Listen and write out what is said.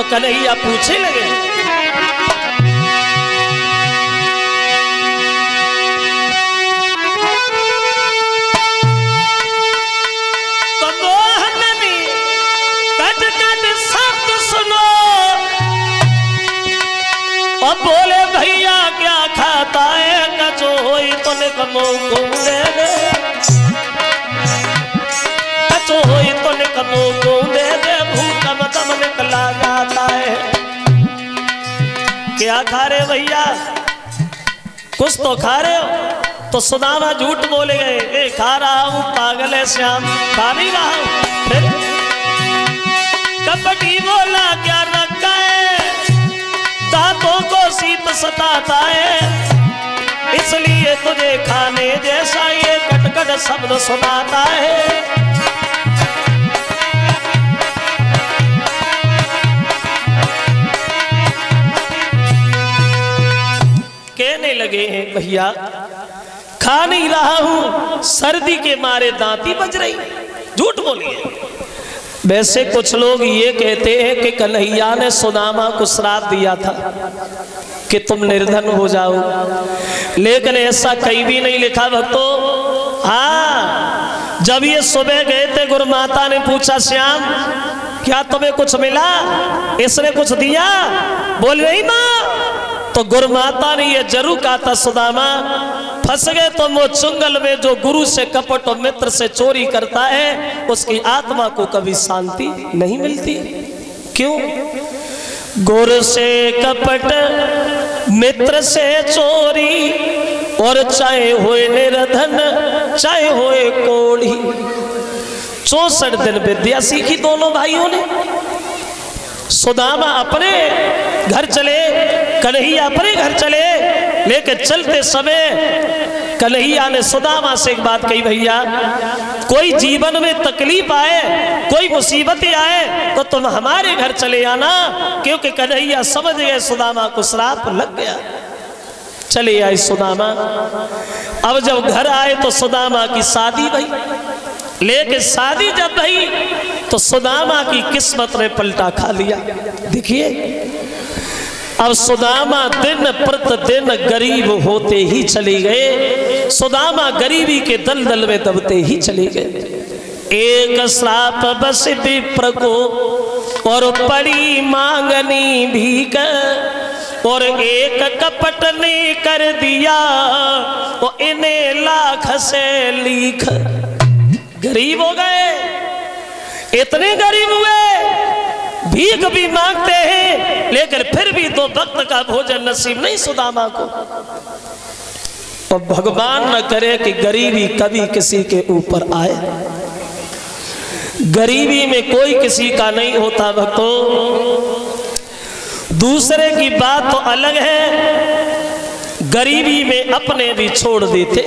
तो कन्हैया पूछे लगे, तो मोहननी कट कट शब्द सुनो और बोले भैया क्या खाता है, कचो होई तो निकमो घूमने दे, कचो होई तो निकमो घूमने दे, भूखा दम निकला जाता है। क्या खा रहे भैया, कुछ तो खा रहे हो। तो सुदामा झूठ बोले गए, ए खा रहा हूं, पागल है श्याम, खा नहीं रहा हूं। फिर कपटी बोला क्या रखा है, दांतों को शीत सताता है, इसलिए तुझे खाने जैसा ये कटकट शब्द सुनाता है। कहने लगे हैं भैया खा नहीं रहा हूं, सर्दी के मारे दांती बज रही, झूठ बोलिए। वैसे कुछ लोग ये कहते हैं कि कन्हैया ने सुदामा को श्राप दिया था कि तुम निर्धन हो जाओ, लेकिन ऐसा कहीं भी नहीं लिखा भक्तों। हाँ, जब ये सुबह गए थे गुरु माता ने पूछा, श्याम क्या तुम्हें कुछ मिला, इसने कुछ दिया, बोल रही माँ। तो गुरु माता ने ये जरूर कहा था, सुदामा फंस गए तुम वो चुंगल में जो गुरु से कपट और मित्र से चोरी करता है, उसकी आत्मा को कभी शांति नहीं मिलती। क्यों? गुरु से कपट मित्र से चोरी, और चाहे होए निर्धन चाहे होए कोढ़ी, 64 दिन विद्या सीखी दोनों भाइयों ने। सुदामा अपने घर चले, कन्हैया अपने घर चले, लेकिन चलते समय कन्हैया ने सुदामा से एक बात कही, भैया कोई जीवन में तकलीफ आए, कोई मुसीबतें आए तो तुम हमारे घर चले आना, क्योंकि कन्हैया समझ गए सुदामा को श्राप लग गया। चले आए सुदामा। अब जब घर आए तो सुदामा की शादी भई, लेकिन शादी जब भई तो सुदामा की किस्मत ने पलटा खा लिया। देखिए अब सुदामा दिन प्रतिदिन गरीब होते ही चले गए, सुदामा गरीबी के दलदल में दबते ही चले गए। एक श्राप बस विप्र को और पड़ी मांगनी भीख, और एक कपट ने कर दिया वो इन्हें लाख से लीख। गरीब हो गए, इतने गरीब हुए, भीख भी मांगते हैं, लेकिन फिर भी तो वक्त का भोजन नसीब नहीं सुदामा को। और भगवान न करे कि गरीबी कभी किसी के ऊपर आए। गरीबी में कोई किसी का नहीं होता भक्तों। दूसरे की बात तो अलग है, गरीबी में अपने भी छोड़ देते।